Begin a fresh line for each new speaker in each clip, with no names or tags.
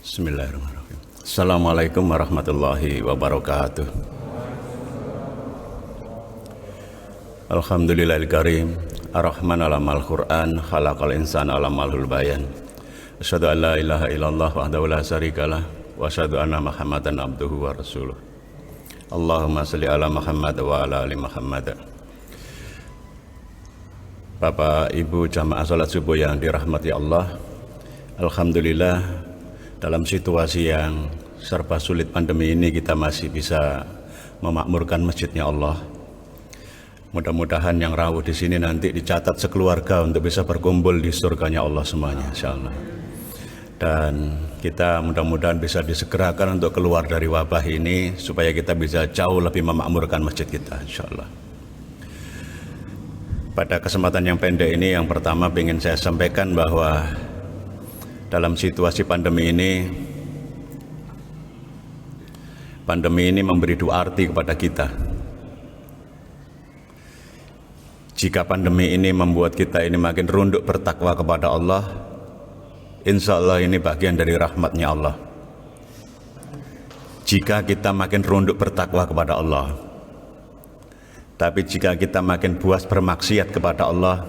Bismillahirrahmanirrahim. Assalamualaikum warahmatullahi wabarakatuh. Alhamdulillahil karim, ar-Rahman alamal Qur'an, khalaqal insan alamalul bayan. Asyhadu an la ilaha illallah wahdahu la syarikalah wa asyhadu anna Muhammadan abduhu wa rasuluh. Allahumma shalli ala Muhammad wa ala ali Muhammad. Bapak Ibu jamaah salat subuh yang dirahmati Allah, alhamdulillah dalam situasi yang serba sulit pandemi ini kita masih bisa memakmurkan masjidnya Allah. Mudah-mudahan yang rawuh di sini nanti dicatat sekeluarga untuk bisa berkumpul di surganya Allah semuanya, insyaallah. Dan kita mudah-mudahan bisa disegerakan untuk keluar dari wabah ini supaya kita bisa jauh lebih memakmurkan masjid kita, insyaallah. Pada kesempatan yang pendek ini, yang pertama ingin saya sampaikan bahwa dalam situasi pandemi ini memberi dua arti kepada kita. Jika pandemi ini membuat kita ini makin runduk bertakwa kepada Allah, insya Allah ini bagian dari rahmatnya Allah. Jika kita makin runduk bertakwa kepada Allah, tapi jika kita makin buas bermaksiat kepada Allah,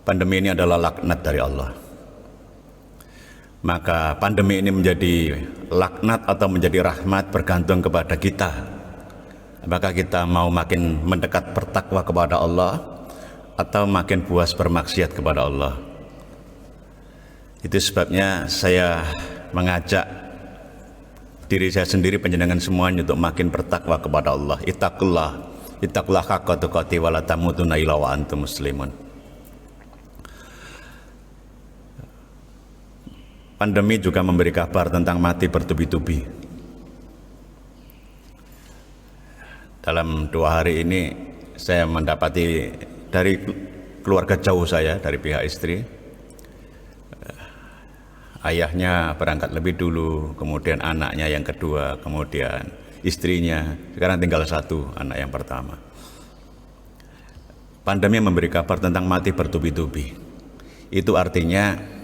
pandemi ini adalah laknat dari Allah. Maka pandemi ini menjadi laknat atau menjadi rahmat bergantung kepada kita. Apakah kita mau makin mendekat bertakwa kepada Allah atau makin puas bermaksiat kepada Allah. Itu sebabnya saya mengajak diri saya sendiri, panjenengan semuanya untuk makin bertakwa kepada Allah. Ittaqullah haqqa tuqatih wa la tamutunna illa wa antum muslimun. Pandemi juga memberi kabar tentang mati bertubi-tubi. Dalam 2 hari ini saya mendapati dari keluarga jauh saya, dari pihak istri, ayahnya berangkat lebih dulu, kemudian anaknya yang kedua, kemudian istrinya, sekarang tinggal 1 anak yang pertama. Pandemi memberi kabar tentang mati bertubi-tubi. Itu artinya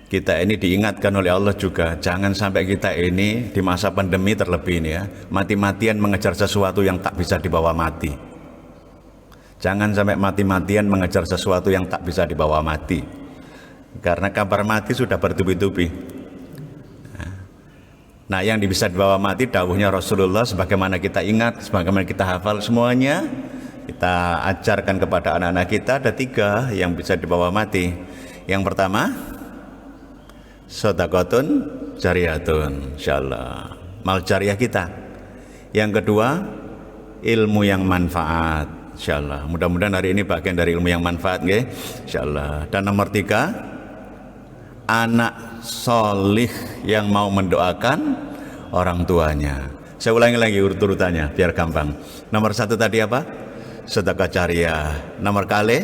kita ini diingatkan oleh Allah juga, jangan sampai kita ini di masa pandemi terlebih ini ya, mati-matian mengejar sesuatu yang tak bisa dibawa mati. Jangan sampai mati-matian mengejar sesuatu yang tak bisa dibawa mati, karena kabar mati sudah bertubi-tubi. Nah, yang bisa dibawa mati dawuhnya Rasulullah, sebagaimana kita ingat, sebagaimana kita hafal semuanya, kita ajarkan kepada anak-anak kita, ada 3 yang bisa dibawa mati. Yang pertama, sedekahun jariyatun, insyaallah, mal jariyah kita. Yang kedua, ilmu yang manfaat, insyaallah. Mudah-mudahan hari ini bagian dari ilmu yang manfaat, nggih, insyaallah. Dan nomor 3, anak solih yang mau mendoakan orang tuanya. Saya ulangi lagi urut-urutannya biar gampang. Nomor 1 tadi apa? Sedekah jariyah. Nomor kali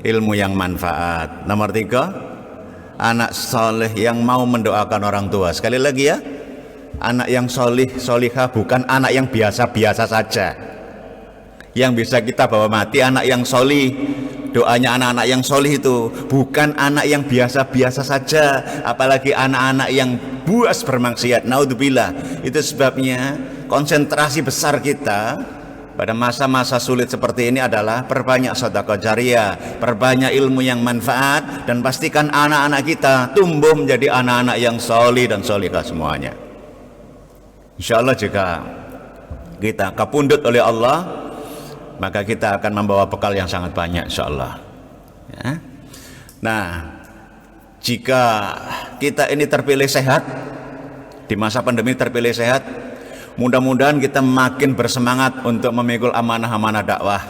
ilmu yang manfaat. Nomor 3, anak soleh yang mau mendoakan orang tua. Sekali lagi ya, anak yang solih, solihah, bukan anak yang biasa-biasa saja yang bisa kita bawa mati. Anak yang solih, doanya anak-anak yang solih itu bukan anak yang biasa-biasa saja, apalagi anak-anak yang buas bermaksiat, naudzubillah. Itu sebabnya konsentrasi besar kita pada masa-masa sulit seperti ini adalah perbanyak sedekah jariyah, perbanyak ilmu yang manfaat, dan pastikan anak-anak kita tumbuh menjadi anak-anak yang solih dan solihah semuanya. Insyaallah jika kita kapundut oleh Allah, maka kita akan membawa bekal yang sangat banyak, insyaallah ya. Nah, jika kita ini terpilih sehat, di masa pandemi terpilih sehat, mudah-mudahan kita makin bersemangat untuk memikul amanah-amanah dakwah,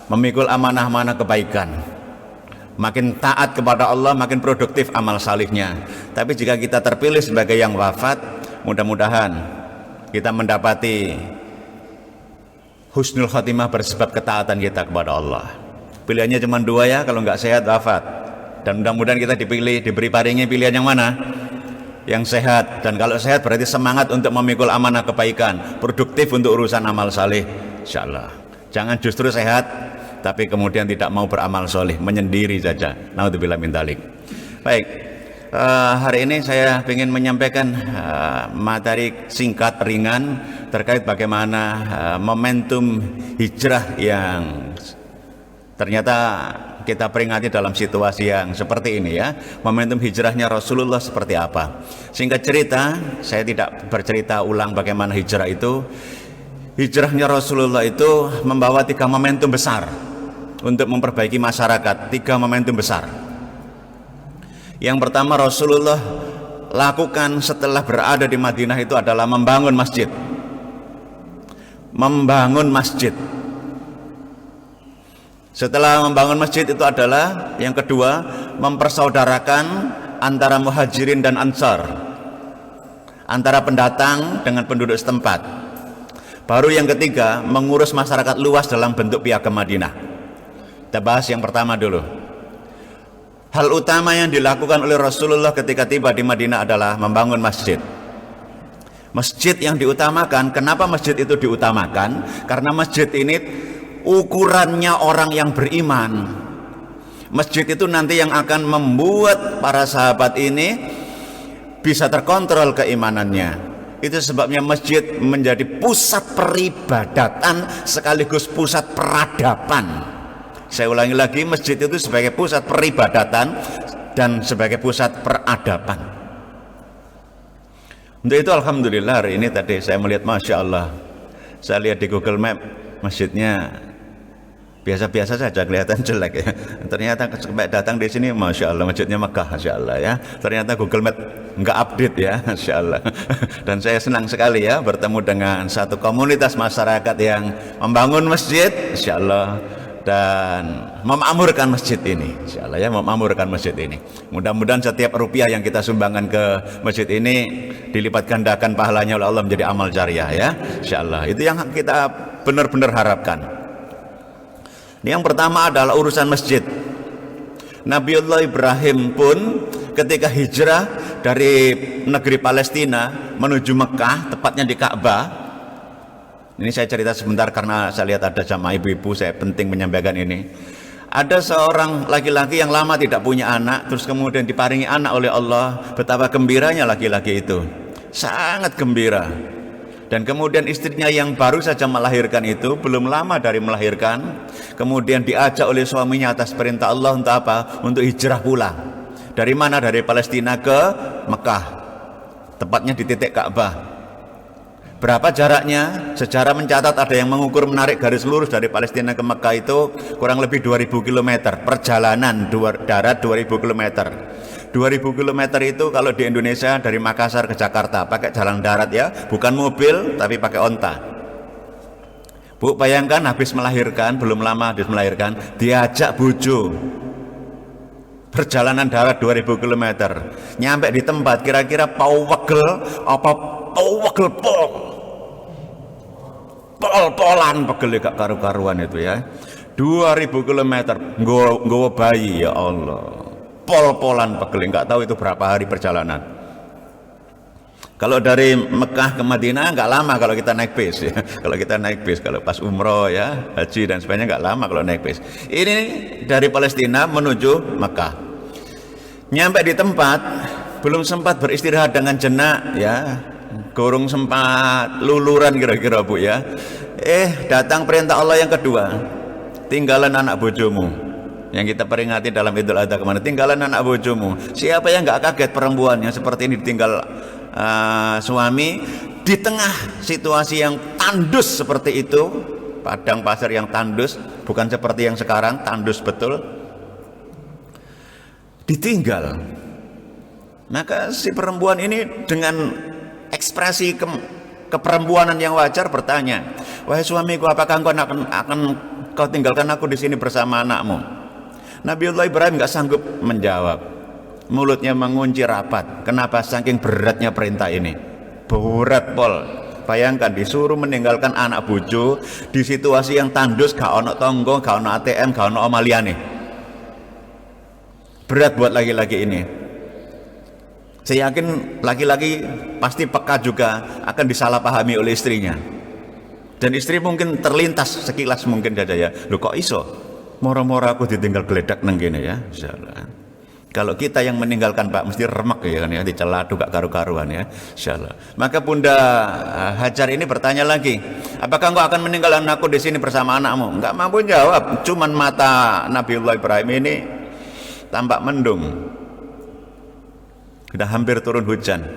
memikul amanah-amanah kebaikan, makin taat kepada Allah, makin produktif amal salihnya. Tapi jika kita terpilih sebagai yang wafat, mudah-mudahan kita mendapati husnul khotimah bersebab ketaatan kita kepada Allah. Pilihannya cuma 2 ya, kalau nggak sehat wafat. Dan mudah-mudahan kita diberi paringi pilihan yang mana? Yang sehat. Dan kalau sehat berarti semangat untuk memikul amanah kebaikan, produktif untuk urusan amal saleh, insyaallah. Jangan justru sehat tapi kemudian tidak mau beramal soleh, menyendiri saja. Naudzubillah min dzalik. Baik, Hari ini saya ingin menyampaikan materi singkat ringan terkait bagaimana momentum hijrah yang ternyata kita peringati dalam situasi yang seperti ini ya. Momentum hijrahnya Rasulullah seperti apa. Singkat cerita, saya tidak bercerita ulang bagaimana hijrah itu. Hijrahnya Rasulullah itu membawa 3 momentum besar untuk memperbaiki masyarakat. 3 momentum besar. Yang pertama Rasulullah lakukan setelah berada di Madinah itu adalah membangun masjid. Membangun masjid. Setelah membangun masjid itu adalah yang kedua, mempersaudarakan antara muhajirin dan ansar, antara pendatang dengan penduduk setempat. Baru yang ketiga, mengurus masyarakat luas dalam bentuk piagam Madinah. Kita bahas yang pertama dulu. Hal utama yang dilakukan oleh Rasulullah ketika tiba di Madinah adalah membangun masjid. Masjid yang diutamakan, kenapa masjid itu diutamakan? Karena masjid ini ukurannya orang yang beriman. Masjid itu nanti yang akan membuat para sahabat ini bisa terkontrol keimanannya. Itu sebabnya masjid menjadi pusat peribadatan sekaligus pusat peradaban. Saya ulangi lagi, masjid itu sebagai pusat peribadatan dan sebagai pusat peradaban. Untuk itu alhamdulillah hari ini tadi saya melihat Masya Allah, saya lihat di Google Map masjidnya biasa-biasa saja, kelihatan jelek ya. Ternyata sampai datang di sini Masya Allah, masjidnya Mekah Masya Allah ya. Ternyata Google Map nggak update ya Masya Allah. Dan saya senang sekali ya bertemu dengan satu komunitas masyarakat yang membangun masjid Masya Allah dan memakmurkan masjid ini Insya Allah ya, memakmurkan masjid ini. Mudah-mudahan setiap rupiah yang kita sumbangkan ke masjid ini dilipat gandakan pahalanya oleh Allah menjadi amal jariah ya Insya Allah. Itu yang kita benar-benar harapkan. Yang pertama adalah urusan masjid. Nabiullah Ibrahim pun ketika hijrah dari negeri Palestina menuju Mekah, tepatnya di Ka'bah. Ini saya cerita sebentar karena saya lihat ada jamaah ibu-ibu, saya penting menyampaikan ini. Ada seorang laki-laki yang lama tidak punya anak, terus kemudian diparingi anak oleh Allah. Betapa gembiranya laki-laki itu, sangat gembira. Dan kemudian istrinya yang baru saja melahirkan itu, belum lama dari melahirkan, kemudian diajak oleh suaminya atas perintah Allah untuk apa? Untuk hijrah pula. Dari mana? Dari Palestina ke Mekah, tepatnya di titik Ka'bah. Berapa jaraknya? Sejarah mencatat ada yang mengukur menarik garis lurus dari Palestina ke Mekah itu kurang lebih 2000 km perjalanan darat 2000 km. 2000 km itu kalau di Indonesia dari Makassar ke Jakarta pakai jalan darat ya, bukan mobil tapi pakai onta. Bu, bayangkan habis melahirkan, belum lama habis melahirkan, diajak bojo perjalanan darat 2000 km, nyampe di tempat kira-kira pawegel apa pawegel pol-polan pegel gak karu-karuan itu ya. 2000 km nggawa bayi ya Allah, pol-polan pegel, nggak tahu itu berapa hari perjalanan. Kalau dari Mekah ke Madinah nggak lama kalau kita naik bis ya. Kalau kita naik bis, kalau pas umroh ya, haji dan sebagainya nggak lama kalau naik bis. Ini dari Palestina menuju Mekah. Nyampe di tempat belum sempat beristirahat dengan jenak ya, gorong sempat luluran kira-kira Bu ya. Datang perintah Allah yang kedua, tinggalan anak bojomu. Yang kita peringati dalam Idul Adha kemana, tinggalan anak bojomu. Siapa yang nggak kaget perempuannya seperti ini ditinggal suami di tengah situasi yang tandus seperti itu, padang pasir yang tandus, bukan seperti yang sekarang tandus betul, ditinggal. Maka si perempuan ini dengan ekspresi keperempuanan yang wajar bertanya, wahai suamiku, apakah engkau akan kau tinggalkan aku di sini bersama anakmu? Nabiullah Ibrahim nggak sanggup menjawab. Mulutnya mengunci rapat. Kenapa? Saking beratnya perintah ini. Berat pol. Bayangkan disuruh meninggalkan anak bojo di situasi yang tandus, gak ono tonggo, gak ono ATM, gak ono omaliane. Berat buat laki-laki ini. Saya yakin laki-laki pasti peka juga akan disalahpahami oleh istrinya. Dan istri mungkin terlintas sekilas mungkin saja ya. Loh kok iso? Moro-moro aku ditinggal geledak nang kene ya. Insyaallah. Kalau kita yang meninggalkan Pak mesti remek ya kan ya, diceladu gak karu-karuan ya, insyaallah. Maka Bunda Hajar ini bertanya lagi, apakah engkau akan meninggalkan aku di sini bersama anakmu? Enggak mampu jawab, cuman mata Nabiullah Ibrahim ini tampak mendung, sudah hampir turun hujan.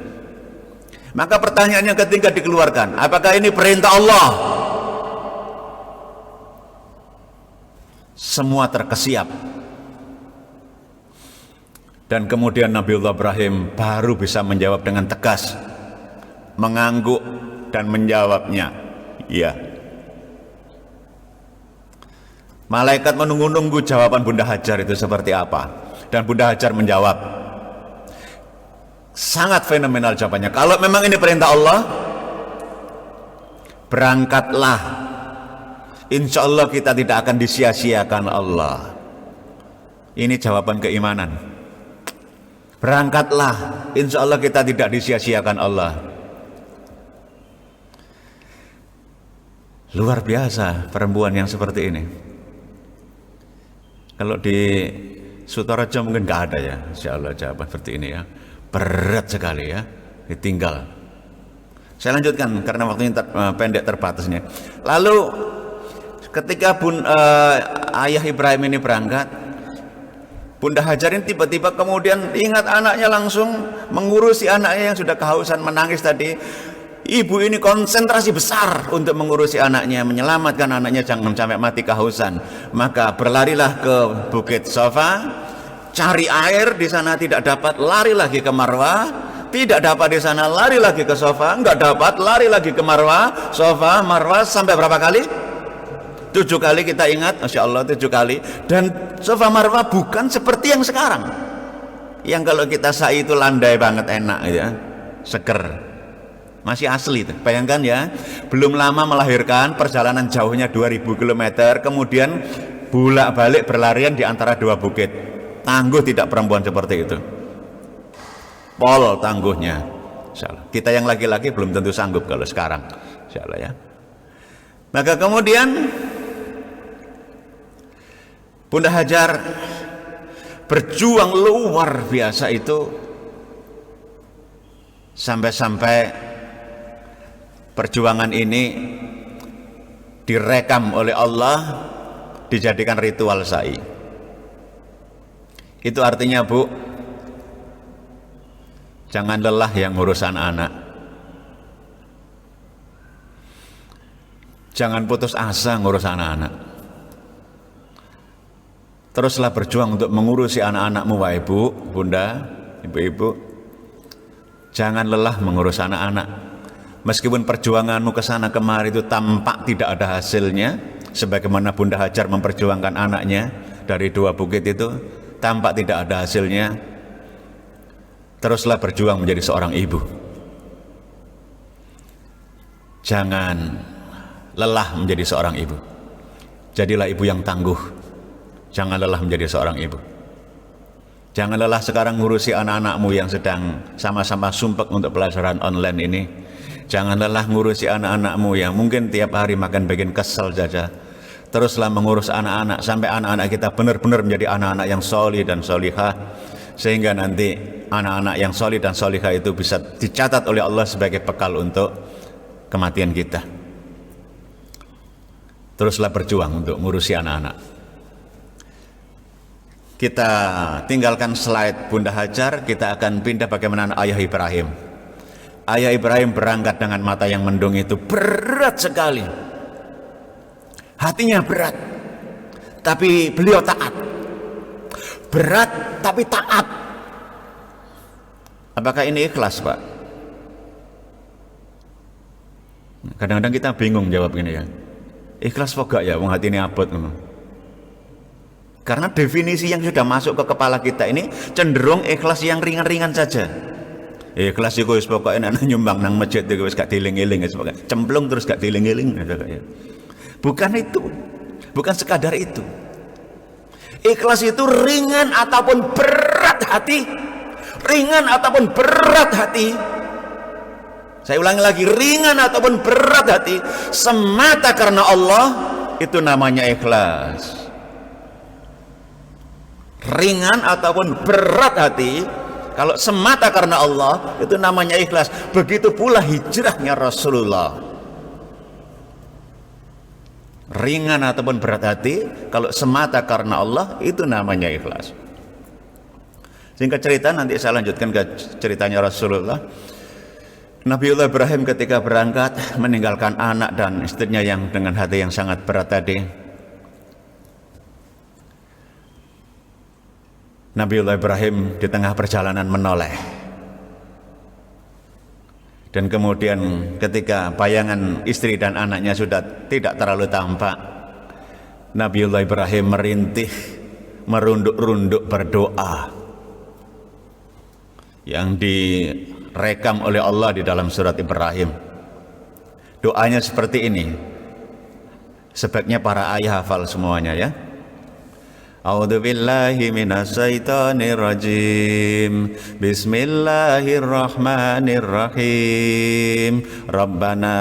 Maka pertanyaannya ketika dikeluarkan, apakah ini perintah Allah? Semua terkesiap. Dan kemudian Nabiullah Ibrahim baru bisa menjawab dengan tegas, mengangguk dan menjawabnya, iya. Malaikat menunggu-nunggu jawaban Bunda Hajar itu seperti apa. Dan Bunda Hajar menjawab, sangat fenomenal jawabannya. Kalau memang ini perintah Allah, berangkatlah. Insya Allah kita tidak akan disia-siakan Allah. Ini jawaban keimanan. Berangkatlah, insya Allah kita tidak disia-siakan Allah. Luar biasa perempuan yang seperti ini. Kalau di Sutaraja mungkin nggak ada ya, insya Allah jawaban seperti ini ya. Berat sekali ya, ditinggal. Saya lanjutkan karena waktunya pendek terbatasnya. Lalu ketika ayah Ibrahim ini berangkat, Bunda Hajar ini tiba-tiba kemudian ingat anaknya, langsung mengurusi anaknya yang sudah kehausan menangis tadi. Ibu ini konsentrasi besar untuk mengurusi anaknya, menyelamatkan anaknya jangan sampai mati kehausan. Maka berlarilah ke Bukit Safa, cari air, di sana tidak dapat, lari lagi ke Marwah, tidak dapat di sana, lari lagi ke Safa, enggak dapat, lari lagi ke Marwah, Safa, Marwah, sampai berapa kali? 7 kali kita ingat, Masya Allah 7 kali. Dan Safa Marwah bukan seperti yang sekarang, yang kalau kita sa'i itu landai banget, enak ya, seger, masih asli itu. Bayangkan ya, belum lama melahirkan, perjalanan jauhnya 2000 km, kemudian bolak-balik berlarian di antara 2 bukit. Tangguh tidak perempuan seperti itu? Pol tangguhnya, Insya Allah. Kita yang laki-laki belum tentu sanggup kalau sekarang, Insya Allah ya. Maka kemudian Bunda Hajar berjuang luar biasa itu, sampai-sampai perjuangan ini direkam oleh Allah, dijadikan ritual sa'i. Itu artinya, Bu, jangan lelah yang ngurus anak-anak, jangan putus asa ngurus anak-anak. Teruslah berjuang untuk mengurusi anak-anakmu, wahai Ibu, Bunda, Ibu-ibu. Jangan lelah mengurus anak-anak. Meskipun perjuanganmu ke sana kemari itu tampak tidak ada hasilnya, sebagaimana Bunda Hajar memperjuangkan anaknya dari 2 bukit itu, tampak tidak ada hasilnya. Teruslah berjuang menjadi seorang ibu. Jangan lelah menjadi seorang ibu. Jadilah ibu yang tangguh. Jangan lelah menjadi seorang ibu. Jangan lelah sekarang ngurusi anak-anakmu yang sedang sama-sama sumpek untuk pelajaran online ini. Jangan lelah ngurusi anak-anakmu yang mungkin tiap hari makan bikin kesel saja. Teruslah mengurus anak-anak sampai anak-anak kita benar-benar menjadi anak-anak yang solih dan solihah, sehingga nanti anak-anak yang solih dan solihah itu bisa dicatat oleh Allah sebagai bekal untuk kematian kita. Teruslah berjuang untuk ngurusi anak-anak. Kita tinggalkan slide Bunda Hajar, kita akan pindah bagaimana ayah Ibrahim. Ayah Ibrahim berangkat dengan mata yang mendung itu, berat sekali. Hatinya berat, tapi beliau taat. Berat tapi taat. Apakah ini ikhlas, Pak? Kadang-kadang kita bingung jawab gini ya. Ikhlas kok gak ya, wong hati ini abot. Karena definisi yang sudah masuk ke kepala kita ini cenderung ikhlas yang ringan-ringan saja. Ikhlas itu wis pokoke nek nyumbang nang masjid itu wis gak dieling-eling, cemplung terus gak dieling-eling. Bukan itu. Bukan sekadar itu. Ikhlas itu ringan ataupun berat hati. Ringan ataupun berat hati. Saya ulangi lagi, ringan ataupun berat hati semata karena Allah, itu namanya ikhlas. ringan ataupun berat hati, kalau semata karena Allah itu namanya ikhlas. Begitu pula hijrahnya Rasulullah, ringan ataupun berat hati, kalau semata karena Allah itu namanya ikhlas. Singkat cerita, nanti saya lanjutkan ke ceritanya Rasulullah. Nabiullah Ibrahim ketika berangkat meninggalkan anak dan istrinya yang dengan hati yang sangat berat tadi, Nabiullah Ibrahim di tengah perjalanan menoleh. Dan kemudian ketika bayangan istri dan anaknya sudah tidak terlalu tampak, Nabiullah Ibrahim merintih, merunduk-runduk berdoa yang direkam oleh Allah di dalam surat Ibrahim. Doanya seperti ini. Sebaiknya para ayah hafal semuanya ya. A'udzu billahi minasyaitonir rajim. Bismillahirrahmanirrahim. Rabbana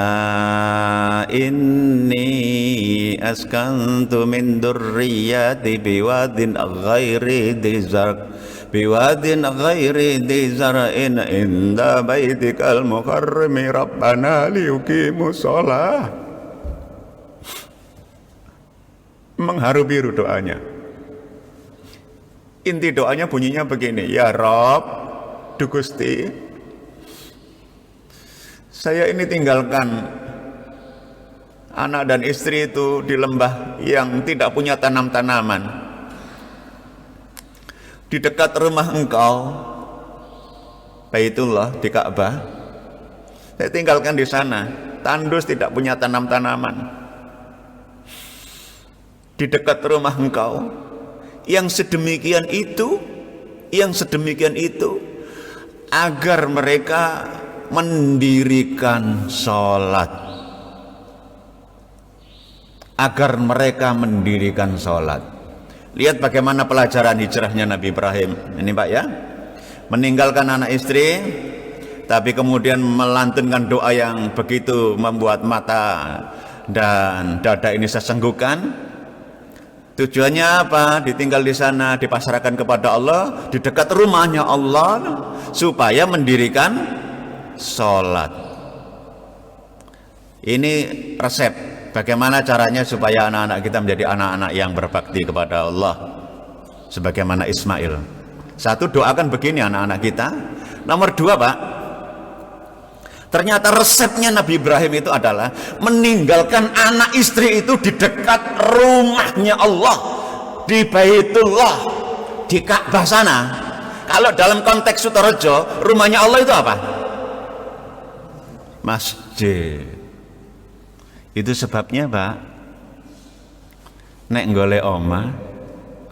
inni askantu min dzurriyyati biwadin ghairi dhi zar'in inda baitikal muharrami rabbana liyuqimus shalah. Mengharu biru doanya. Inti doanya bunyinya begini, ya Rob, Du Gusti, saya ini tinggalkan anak dan istri itu di lembah yang tidak punya tanam-tanaman, di dekat rumah Engkau, Baitullah di Ka'bah. Saya tinggalkan di sana, tandus tidak punya tanam-tanaman, di dekat rumah Engkau. Yang sedemikian itu agar mereka mendirikan sholat, Lihat bagaimana pelajaran hijrahnya Nabi Ibrahim ini Pak ya, meninggalkan anak istri tapi kemudian melantunkan doa yang begitu membuat mata dan dada ini sesenggukan. Tujuannya apa? Ditinggal di sana, dipasrahkan kepada Allah, di dekat rumahnya Allah, supaya mendirikan sholat. Ini resep bagaimana caranya supaya anak-anak kita menjadi anak-anak yang berbakti kepada Allah, sebagaimana Ismail. Satu, doakan begini anak-anak kita. Nomor dua Pak, ternyata resepnya Nabi Ibrahim itu adalah meninggalkan anak istri itu di dekat rumahnya Allah, di Baitullah, di Ka'bah sana. Kalau dalam konteks Sutorejo, rumahnya Allah itu apa? Masjid. Itu sebabnya Pak, nek golek oma,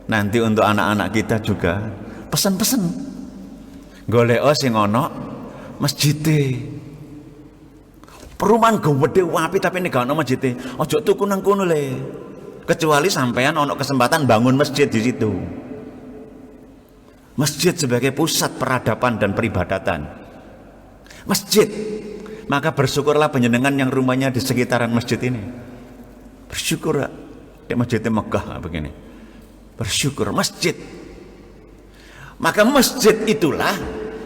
nanti untuk anak-anak kita juga pesen-pesen golek sing ono masjid. Perumahan gede wapi tapi ini gak ono masjid. Ojo tuku nang kono le. Kecuali sampean ono kesempatan bangun masjid di situ. Masjid sebagai pusat peradaban dan peribadatan. Masjid. Maka bersyukurlah panjenengan yang rumahnya di sekitaran masjid ini. Bersyukur di masjidnya Mekah begini. Bersyukur masjid. Maka masjid itulah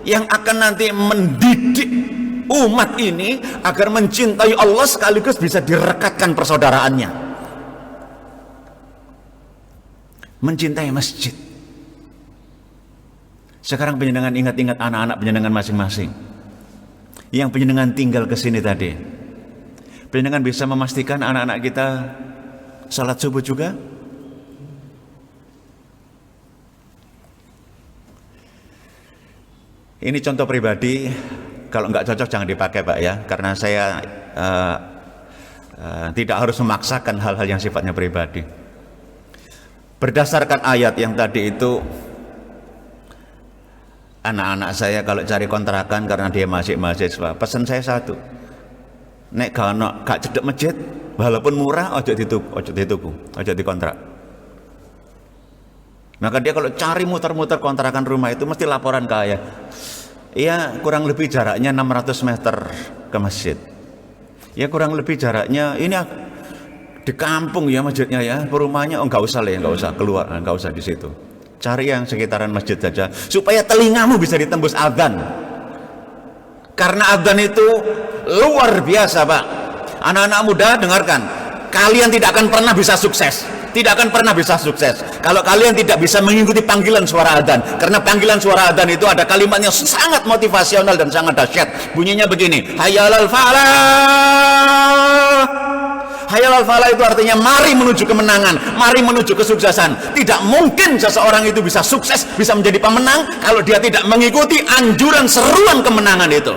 yang akan nanti mendidik umat ini agar mencintai Allah sekaligus bisa direkatkan persaudaraannya, mencintai masjid. Sekarang panjenengan ingat-ingat anak-anak panjenengan masing-masing yang panjenengan tinggal ke sini tadi. Panjenengan bisa memastikan anak-anak kita salat subuh juga? Ini contoh pribadi. Kalau nggak cocok jangan dipakai Pak ya, karena saya tidak harus memaksakan hal-hal yang sifatnya pribadi. Berdasarkan ayat yang tadi itu, anak-anak saya kalau cari kontrakan karena dia masih mahasiswa, pesan saya satu, nek gak cedek masjid, walaupun murah, ojo dituku, ojo dikontrak. Maka dia kalau cari muter-muter kontrakan rumah itu mesti laporan ke ayah. Iya, kurang lebih jaraknya 600 meter ke masjid. Ya kurang lebih jaraknya ini di kampung ya masjidnya ya. Rumahnya enggak usah lah, enggak usah keluar, enggak usah di situ. Cari yang sekitaran masjid saja, supaya telingamu bisa ditembus adzan. Karena adzan itu luar biasa, Pak. Anak-anak muda dengarkan, kalian tidak akan pernah bisa sukses. Tidak akan pernah bisa sukses kalau kalian tidak bisa mengikuti panggilan suara adzan. Karena panggilan suara adzan itu ada kalimatnya sangat motivasional dan sangat dahsyat. Bunyinya begini, hayyalal falah. Hayyalal falah itu artinya mari menuju kemenangan, mari menuju kesuksesan. Tidak mungkin seseorang itu bisa sukses, bisa menjadi pemenang kalau dia tidak mengikuti anjuran seruan kemenangan itu.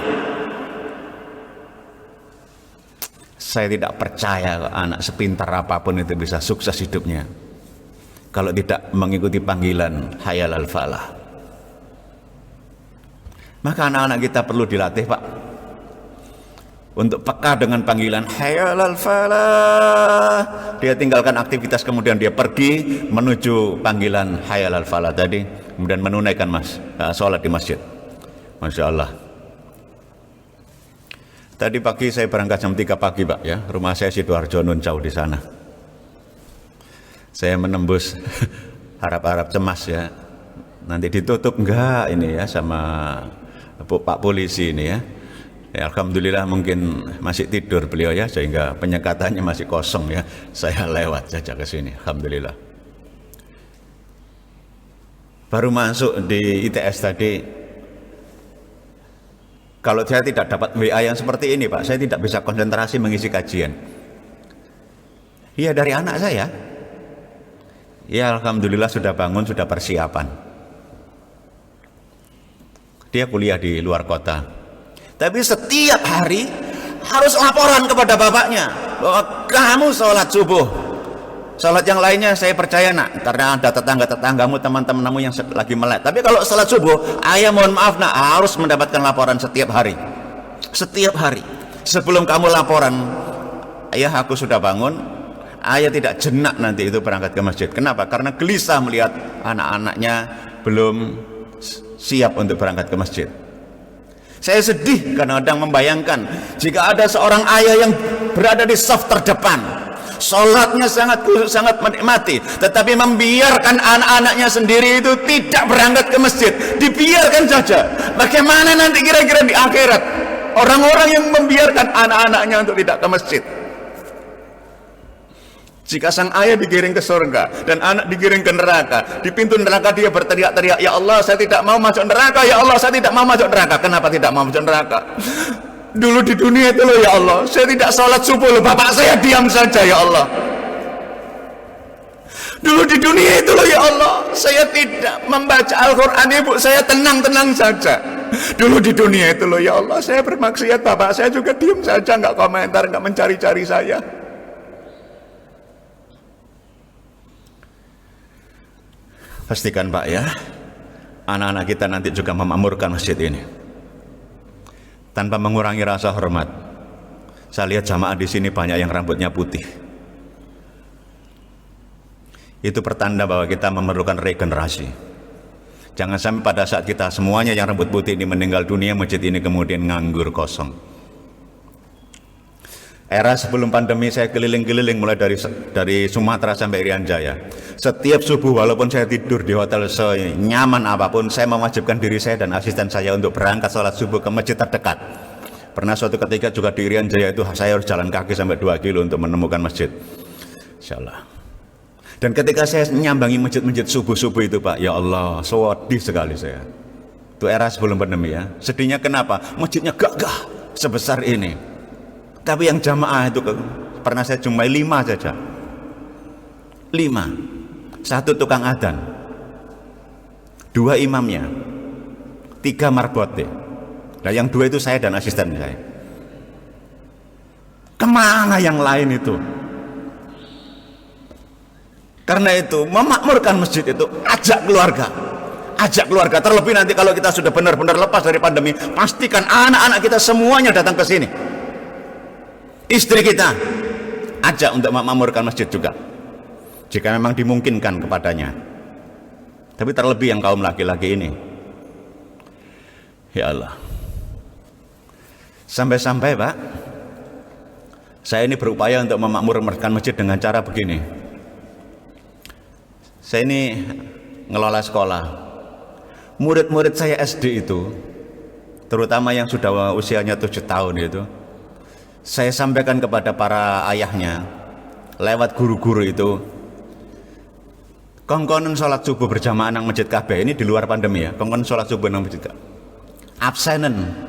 Saya tidak percaya anak sepintar apapun itu bisa sukses hidupnya kalau tidak mengikuti panggilan hayyalal falah. Maka anak-anak kita perlu dilatih, Pak, untuk peka dengan panggilan hayyalal falah. Dia tinggalkan aktivitas, kemudian dia pergi menuju panggilan hayyalal falah tadi, kemudian menunaikan sholat di masjid. Masya Allah. Tadi pagi saya berangkat jam 3 pagi, Pak, ya. Rumah saya Sidoarjo Nuncau di sana. Saya menembus harap-harap cemas ya. Nanti ditutup enggak ini ya sama Pak polisi ini ya. Ya, alhamdulillah mungkin masih tidur beliau ya, sehingga penyekatannya masih kosong ya. Saya lewat saja ke sini, alhamdulillah. Baru masuk di ITS tadi, kalau saya tidak dapat WA yang seperti ini, Pak, saya tidak bisa konsentrasi mengisi kajian. Iya, dari anak saya. Ya, alhamdulillah sudah bangun, sudah persiapan. Dia kuliah di luar kota. Tapi setiap hari harus laporan kepada bapaknya bahwa kamu sholat subuh. Sholat yang lainnya saya percaya nak, karena ada tetangga-tetanggamu, teman-temanmu yang lagi melek. Tapi kalau sholat subuh, ayah mohon maaf nak, harus mendapatkan laporan setiap hari. Setiap hari. Sebelum kamu laporan, ayah aku sudah bangun, ayah tidak jenak nanti itu berangkat ke masjid. Kenapa? Karena gelisah melihat anak-anaknya belum siap untuk berangkat ke masjid. Saya sedih kadang-kadang membayangkan jika ada seorang ayah yang berada di saf terdepan, sholatnya sangat menikmati, tetapi membiarkan anak-anaknya sendiri itu tidak berangkat ke masjid, dibiarkan saja. Bagaimana nanti kira-kira di akhirat orang-orang yang membiarkan anak-anaknya untuk tidak ke masjid? Jika sang ayah digiring ke surga dan anak digiring ke neraka, di pintu neraka dia berteriak-teriak, ya Allah saya tidak mau masuk neraka, ya Allah saya tidak mau masuk neraka. Kenapa tidak mau masuk neraka? Dulu di dunia itu loh ya Allah, saya tidak sholat subuh loh, bapak saya diam saja ya Allah. Dulu di dunia itu loh ya Allah, saya tidak membaca Al-Quran, ibu saya tenang-tenang saja. Dulu di dunia itu loh ya Allah, saya bermaksiat, bapak saya juga diam saja, nggak komentar, nggak mencari-cari saya. Pastikan Pak ya, anak-anak kita nanti juga memakmurkan masjid ini tanpa mengurangi rasa hormat. Saya lihat jamaah di sini banyak yang rambutnya putih. Itu pertanda bahwa kita memerlukan regenerasi. Jangan sampai pada saat kita semuanya yang rambut putih ini meninggal dunia, masjid ini kemudian nganggur kosong. Era sebelum pandemi saya keliling-keliling mulai dari Sumatera sampai Irian Jaya. Setiap subuh walaupun saya tidur di hotel senyaman apapun, saya mewajibkan diri saya dan asisten saya untuk berangkat sholat subuh ke masjid terdekat. Pernah suatu ketika juga di Irian Jaya itu saya harus jalan kaki sampai 2 kilo untuk menemukan masjid. Insyaallah. Dan ketika saya menyambangi masjid-masjid subuh-subuh itu Pak, ya Allah, sedih sekali saya. Itu era sebelum pandemi ya. Sedihnya kenapa? Masjidnya gagah sebesar ini. Tapi yang jamaah itu pernah saya jumpai 5 saja. 5. 1 tukang adzan, 2 imamnya, 3 marbote. Nah yang 2 itu saya dan asisten saya. Kemana yang lain itu? Karena itu memakmurkan masjid itu ajak keluarga. Ajak keluarga, terlebih nanti kalau kita sudah benar-benar lepas dari pandemi, pastikan anak-anak kita semuanya datang ke sini. Istri kita ajak untuk memakmurkan masjid juga, jika memang dimungkinkan kepadanya. Tapi terlebih yang kaum laki-laki ini, ya Allah. Sampai-sampai Pak, saya ini berupaya untuk memakmurkan masjid dengan cara begini. Saya ini ngelola sekolah. Murid-murid saya SD itu, terutama yang sudah usianya 7 tahun itu, saya sampaikan kepada para ayahnya lewat guru-guru itu, kongkonen sholat subuh berjamaah nang masjid kabeh, ini di luar pandemi ya, kongkonen sholat subuh nang masjid kabeh, absenen.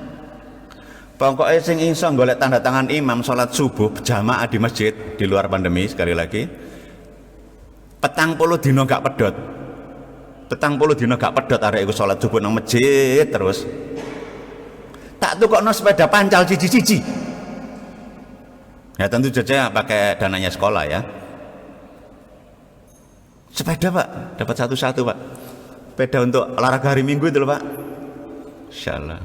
Pokoknya sing iso golek tanda tangan imam sholat subuh berjamaah di masjid di luar pandemi, sekali lagi 40 dino gak pedot, 40 dino gak pedot arek iku sholat subuh nang masjid terus. Tak tukokno sepeda pancal cici-cici. Ya tentu saja pakai dananya sekolah ya. Sepeda Pak, dapat satu-satu Pak. Sepeda untuk olahraga hari Minggu itu loh Pak. Insyaallah.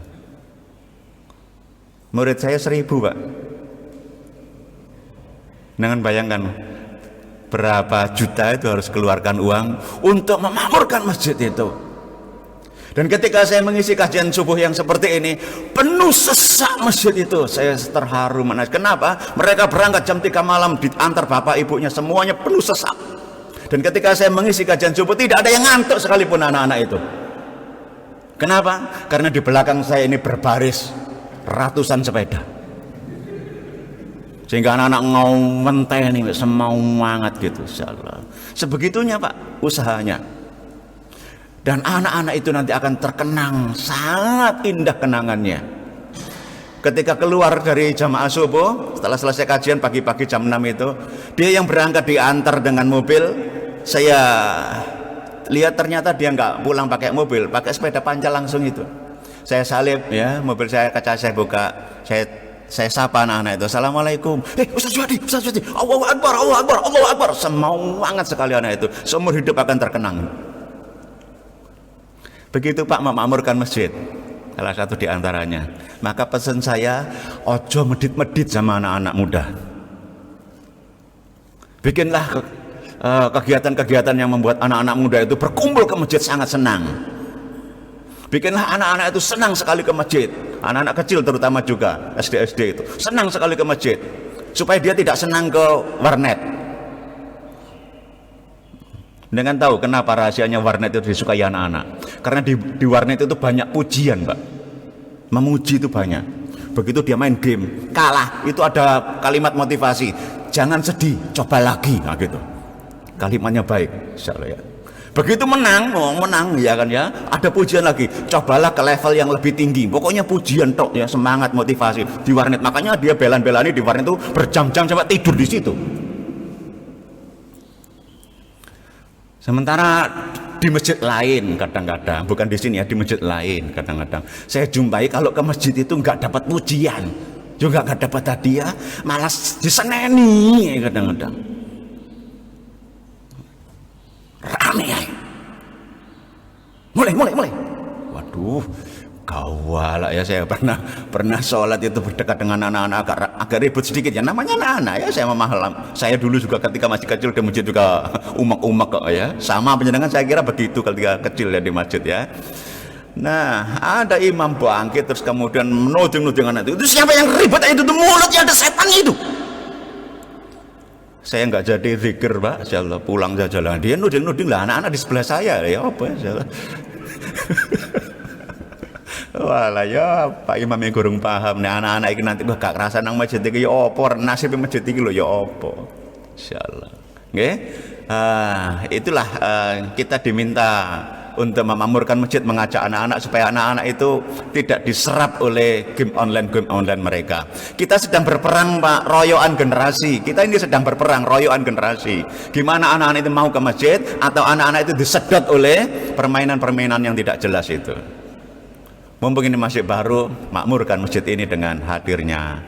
Murid saya 1000 Pak. Jangan bayangkan berapa juta itu harus keluarkan uang untuk memakmurkan masjid itu. Dan ketika saya mengisi kajian subuh yang seperti ini, penuh sesak masjid itu, saya terharu menangis. Kenapa? Mereka berangkat jam 3 malam, diantar bapak ibunya, semuanya penuh sesak. Dan ketika saya mengisi kajian subuh, tidak ada yang ngantuk sekalipun anak-anak itu. Kenapa? Karena di belakang saya ini berbaris ratusan sepeda, sehingga anak-anak ngawenteni semau banget gitu. Insyaallah. Sebegitunya Pak usahanya. Dan anak-anak itu nanti akan terkenang, sangat indah kenangannya. Ketika keluar dari jamaah subuh, setelah selesai kajian pagi-pagi jam 6 itu, dia yang berangkat diantar dengan mobil. Saya lihat ternyata dia nggak pulang pakai mobil, pakai sepeda pancal langsung itu. Saya salib ya, mobil saya, kaca saya buka, saya sapa anak-anak itu, assalamualaikum. Ustaz Juhadi, Allahu Akbar, Allahu Akbar, Allahu Akbar. Semau banget sekali anak itu, seumur hidup akan terkenang. Begitu Pak memakmurkan masjid, salah satu di antaranya. Maka pesan saya, ojo medit-medit sama anak-anak muda. Bikinlah kegiatan-kegiatan yang membuat anak-anak muda itu berkumpul ke masjid sangat senang. Bikinlah anak-anak itu senang sekali ke masjid. Anak-anak kecil terutama juga, SD-SD itu senang sekali ke masjid. Supaya dia tidak senang ke warnet. Dengan tahu kenapa rahasianya warnet itu disukai anak-anak? Karena di warnet itu banyak pujian Pak, memuji itu banyak. Begitu dia main game kalah, itu ada kalimat motivasi, jangan sedih, coba lagi, nah gitu. Kalimatnya baik, insyaallah ya. Begitu menang ya kan ya, ada pujian lagi, cobalah ke level yang lebih tinggi. Pokoknya pujian tok ya, semangat, motivasi di warnet. Makanya dia belan-belani di warnet itu berjam-jam sampai tidur di situ. Sementara di masjid lain kadang-kadang, bukan di sini ya, di masjid lain kadang-kadang saya jumpai kalau ke masjid itu nggak dapat pujian, juga nggak dapat hadiah, malas diseneni kadang-kadang. Rame ya. Mulai. Waduh, gawat ya. Saya pernah sholat itu berdekat dengan anak-anak agak ribut sedikit ya, namanya anak-anak ya, saya memaham. Saya dulu juga ketika masih kecil di masjid juga umek-umek kok ya, sama penjenengan saya kira begitu ketika kecil ya di masjid ya. Nah ada imam bangkit terus kemudian menuding anak itu siapa yang ribut itu tuh, mulutnya ada setan itu. Saya nggak jadi zikir Pak, insyaallah pulang saja lah. Dia nuding lah anak-anak di sebelah saya ya apa insyaallah. Walah ya Pak Imam yang kurang paham nih anak-anak ini nanti gak kerasa nang masjid iki ya apa, nasib masjid iki lho ya apa. Insyaallah. Nggih. Itulah kita diminta untuk memakmurkan masjid, mengajak anak-anak supaya anak-anak itu tidak diserap oleh game online mereka. Kita sedang berperang Pak, royoan generasi. Kita ini sedang berperang royoan generasi. Gimana anak-anak itu mau ke masjid atau anak-anak itu disedot oleh permainan-permainan yang tidak jelas itu. Mumpung ini masih baru, makmurkan masjid ini dengan hadirnya